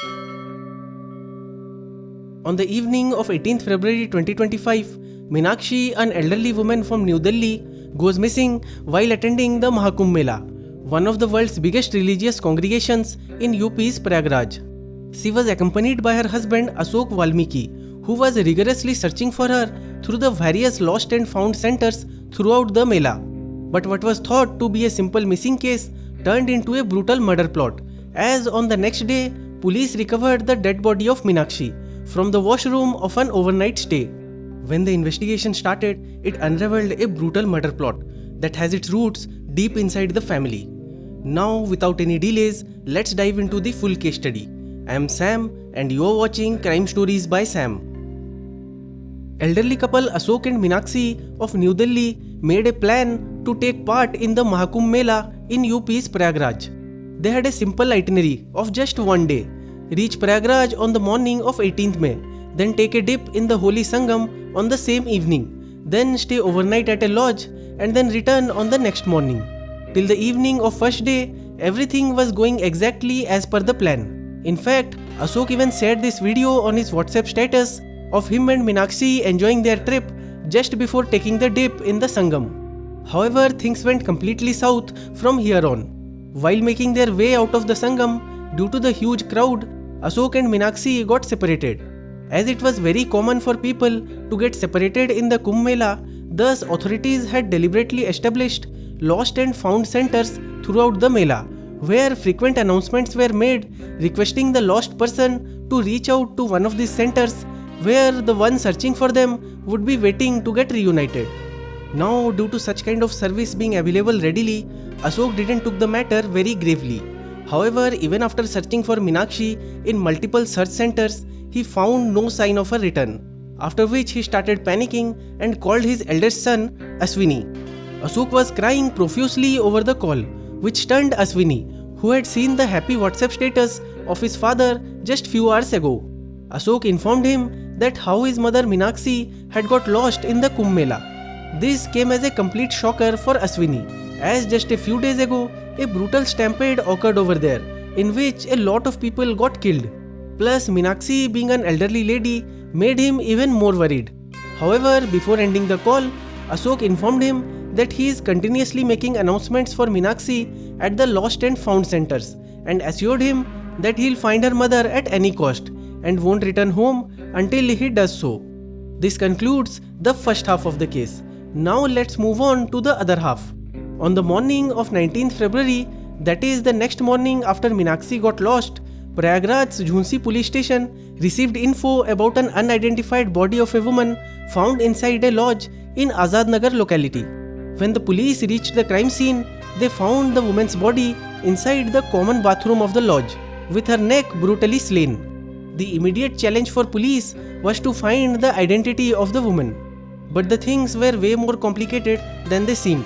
On the evening of 18th February 2025, Meenakshi, an elderly woman from New Delhi, goes missing while attending the Maha Kumbh Mela, one of the world's biggest religious congregations in UP's Prayagraj. She was accompanied by her husband Ashok Valmiki, who was rigorously searching for her through the various lost and found centers throughout the Mela. But what was thought to be a simple missing case turned into a brutal murder plot, as on the next day, police recovered the dead body of Meenakshi from the washroom of an overnight stay. When the investigation started, it unraveled a brutal murder plot that has its roots deep inside the family. Now, without any delays, let's dive into the full case study. I am Sam and you are watching Crime Stories by Sam. Elderly couple Ashok and Meenakshi of New Delhi made a plan to take part in the Maha Kumbh Mela in UP's Prayagraj. They had a simple itinerary of just one day. Reach Prayagraj on the morning of 18th May, then take a dip in the holy Sangam on the same evening, then stay overnight at a lodge and then return on the next morning. Till the evening of first day, everything was going exactly as per the plan. In fact, Ashok even shared this video on his WhatsApp status of him and Meenakshi enjoying their trip just before taking the dip in the Sangam. However, things went completely south from here on. While making their way out of the Sangam, due to the huge crowd, Ashok and Meenakshi got separated. As it was very common for people to get separated in the Kumbh Mela, thus authorities had deliberately established lost and found centers throughout the Mela, where frequent announcements were made requesting the lost person to reach out to one of these centers where the one searching for them would be waiting to get reunited. Now, due to such kind of service being available readily, Ashok didn't took the matter very gravely. However, even after searching for Meenakshi in multiple search centers, he found no sign of her return, after which he started panicking and called his eldest son, Ashwini. Ashok was crying profusely over the call, which stunned Ashwini, who had seen the happy WhatsApp status of his father just few hours ago. Ashok informed him that how his mother Meenakshi had got lost in the Kumbh Mela. This came as a complete shocker for Ashwini, as just a few days ago, a brutal stampede occurred over there, in which a lot of people got killed. Plus, Meenakshi, being an elderly lady, made him even more worried. However, before ending the call, Ashok informed him that he is continuously making announcements for Meenakshi at the lost and found centers and assured him that he'll find her mother at any cost and won't return home until he does so. This concludes the first half of the case. Now let's move on to the other half. On the morning of 19th February, that is the next morning after Meenakshi got lost, Prayagraj's Jhansi police station received info about an unidentified body of a woman found inside a lodge in Azad Nagar locality. When the police reached the crime scene, they found the woman's body inside the common bathroom of the lodge, with her neck brutally slain. The immediate challenge for police was to find the identity of the woman. But the things were way more complicated than they seemed.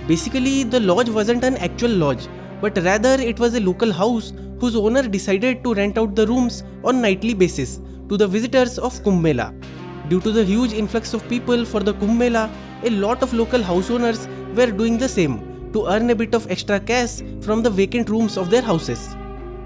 Basically, the lodge wasn't an actual lodge, but rather it was a local house whose owner decided to rent out the rooms on nightly basis to the visitors of Kumbh Mela. Due to the huge influx of people for the Kumbh Mela, a lot of local house owners were doing the same to earn a bit of extra cash from the vacant rooms of their houses.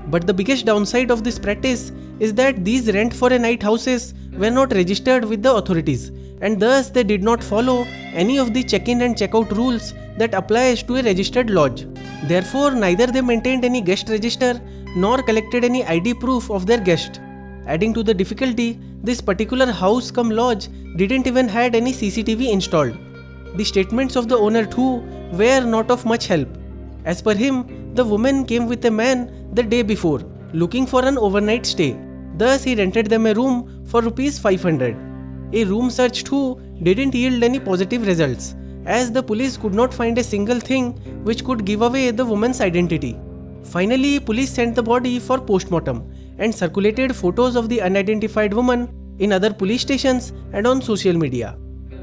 But the biggest downside of this practice is that these rent for a night houses were not registered with the authorities, and thus they did not follow any of the check-in and check-out rules that applies to a registered lodge. Therefore, neither they maintained any guest register nor collected any ID proof of their guest. Adding to the difficulty, this particular house cum lodge didn't even had any CCTV installed. The statements of the owner too were not of much help. As per him, the woman came with a man the day before, looking for an overnight stay. Thus, he rented them a room for Rs 500. A room search too didn't yield any positive results, as the police could not find a single thing which could give away the woman's identity. Finally, police sent the body for postmortem and circulated photos of the unidentified woman in other police stations and on social media.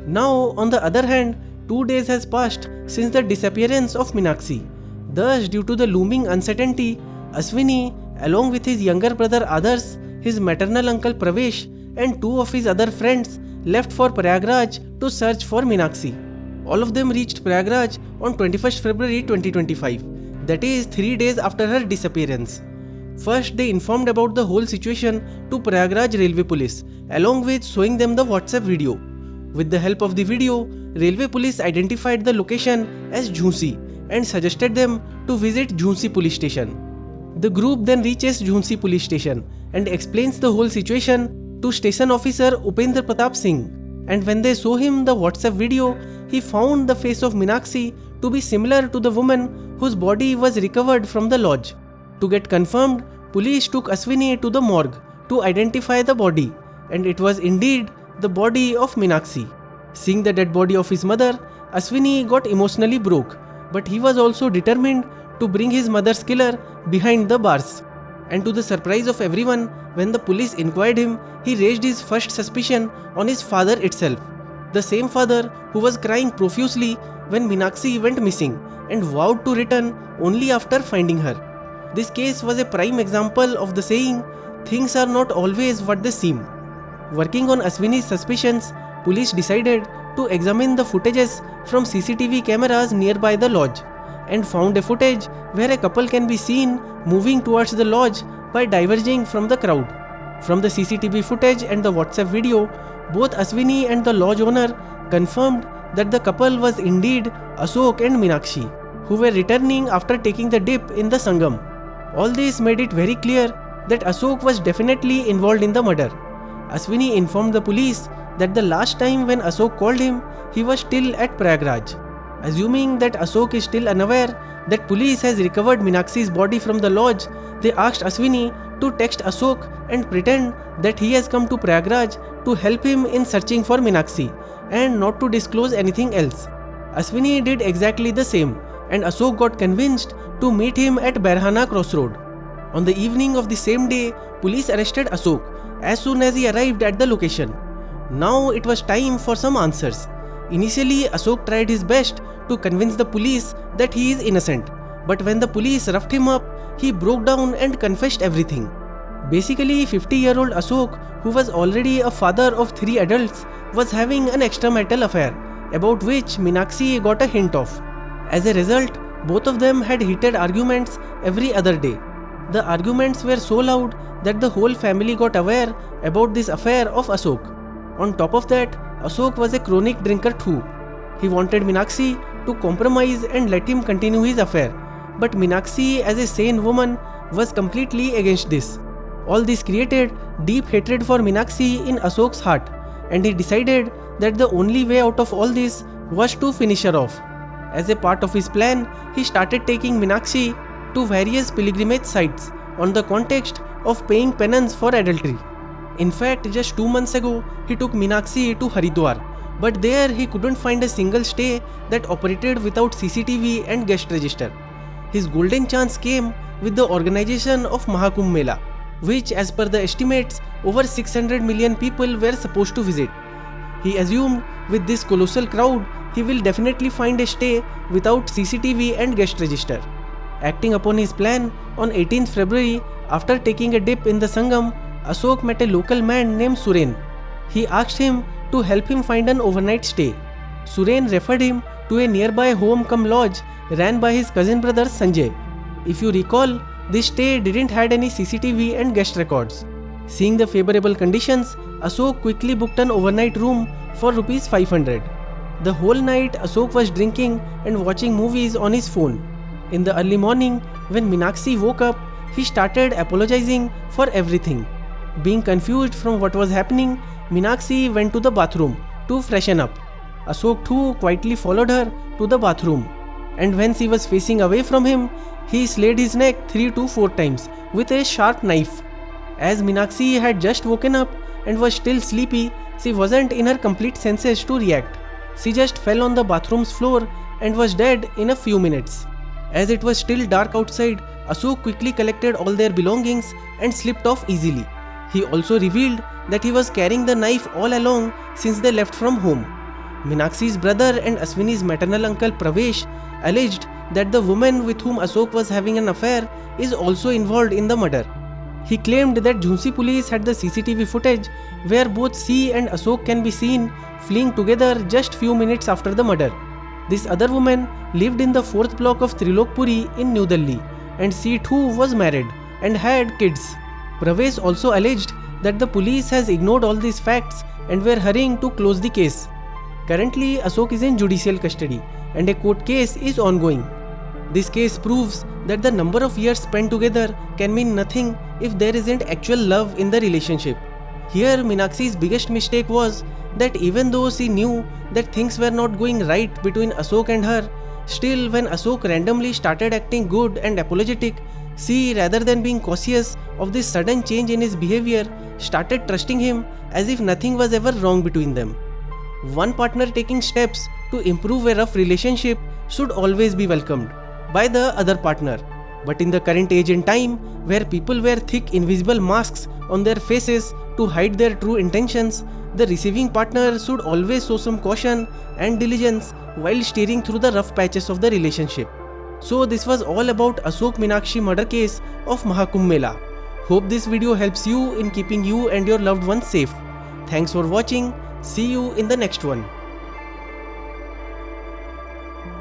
Now, on the other hand, 2 days has passed since the disappearance of Meenakshi. Thus, due to the looming uncertainty, Ashwini, along with his younger brother Adarsh, his maternal uncle Pravesh, and 2 of his other friends left for Prayagraj to search for Meenakshi. All of them reached Prayagraj on 21st February 2025, that is 3 days after her disappearance. First, they informed about the whole situation to Prayagraj Railway Police, along with showing them the WhatsApp video. With the help of the video, Railway Police identified the location as Jhansi and suggested them to visit Jhansi Police Station. The group then reaches Jhansi Police Station and explains the whole situation to Station Officer Upendra Pratap Singh. And when they show him the WhatsApp video, he found the face of Meenakshi to be similar to the woman whose body was recovered from the lodge. To get confirmed, police took Ashwini to the morgue to identify the body, and it was indeed the body of Meenakshi. Seeing the dead body of his mother, Ashwini got emotionally broke, but he was also determined to bring his mother's killer behind the bars. And to the surprise of everyone, when the police inquired him, he raised his first suspicion on his father itself. The same father who was crying profusely when Meenakshi went missing and vowed to return only after finding her. This case was a prime example of the saying, things are not always what they seem. Working on Ashwini's suspicions, police decided to examine the footages from CCTV cameras nearby the lodge and found a footage where a couple can be seen moving towards the lodge by diverging from the crowd. From the CCTV footage and the WhatsApp video, both Ashwini and the lodge owner confirmed that the couple was indeed Ashok and Meenakshi, who were returning after taking the dip in the Sangam. All this made it very clear that Ashok was definitely involved in the murder. Ashwini informed the police that the last time when Ashok called him, he was still at Prayagraj. Assuming that Ashok is still unaware that police has recovered Meenakshi's body from the lodge, they asked Ashwini to text Ashok and pretend that he has come to Prayagraj to help him in searching for Meenakshi and not to disclose anything else. Ashwini did exactly the same, and Ashok got convinced to meet him at Berhana Crossroad. On the evening of the same day, police arrested Ashok as soon as he arrived at the location. Now it was time for some answers. Initially, Ashok tried his best to convince the police that he is innocent, but when the police roughed him up, he broke down and confessed everything. Basically, 50-year-old Ashok, who was already a father of 3 adults, was having an extramarital affair, about which Meenakshi got a hint of. As a result, both of them had heated arguments every other day. The arguments were so loud that the whole family got aware about this affair of Ashok. On top of that, Ashok was a chronic drinker too. He wanted Meenakshi to compromise and let him continue his affair, but Meenakshi, as a sane woman, was completely against this. All this created deep hatred for Meenakshi in Ashok's heart, and he decided that the only way out of all this was to finish her off. As a part of his plan, he started taking Meenakshi to various pilgrimage sites on the context of paying penance for adultery. In fact, just 2 months ago, he took Meenakshi to Haridwar, but there he couldn't find a single stay that operated without CCTV and guest register. His golden chance came with the organization of Maha Kumbh Mela, which, as per the estimates, over 600 million people were supposed to visit. He assumed with this colossal crowd, he will definitely find a stay without CCTV and guest register. Acting upon his plan, on 18th February, after taking a dip in the Sangam, Ashok met a local man named Suren. He asked him to help him find an overnight stay. Suren referred him to a nearby home-cum-lodge ran by his cousin brother Sanjay. If you recall, this stay didn't had any CCTV and guest records. Seeing the favorable conditions, Ashok quickly booked an overnight room for Rs 500. The whole night Ashok was drinking and watching movies on his phone. In the early morning, when Meenakshi woke up, he started apologizing for everything. Being confused from what was happening, Meenakshi went to the bathroom to freshen up. Ashok too quietly followed her to the bathroom, and when she was facing away from him, he slayed his neck 3 to 4 times with a sharp knife. As Meenakshi had just woken up and was still sleepy, she wasn't in her complete senses to react. She just fell on the bathroom's floor and was dead in a few minutes. As it was still dark outside, Ashok quickly collected all their belongings and slipped off easily. He also revealed that he was carrying the knife all along since they left from home. Meenakshi's brother and Ashwini's maternal uncle Pravesh alleged that the woman with whom Ashok was having an affair is also involved in the murder. He claimed that Jhansi police had the CCTV footage where both she and Ashok can be seen fleeing together just few minutes after the murder. This other woman lived in the 4th block of Trilokpuri in New Delhi, and she too was married, and had kids. Pravesh also alleged that the police has ignored all these facts and were hurrying to close the case. Currently, Ashok is in judicial custody and a court case is ongoing. This case proves that the number of years spent together can mean nothing if there isn't actual love in the relationship. Here, Meenakshi's biggest mistake was that even though she knew that things were not going right between Ashok and her, still when Ashok randomly started acting good and apologetic, she, rather than being cautious of this sudden change in his behavior, started trusting him as if nothing was ever wrong between them. One partner taking steps to improve a rough relationship should always be welcomed by the other partner. But in the current age and time, where people wear thick invisible masks on their faces to hide their true intentions, the receiving partner should always show some caution and diligence while steering through the rough patches of the relationship. So this was all about Ashok Meenakshi murder case of Maha Kumbh Mela. Hope this video helps you in keeping you and your loved ones safe. Thanks for watching. See you in the next one.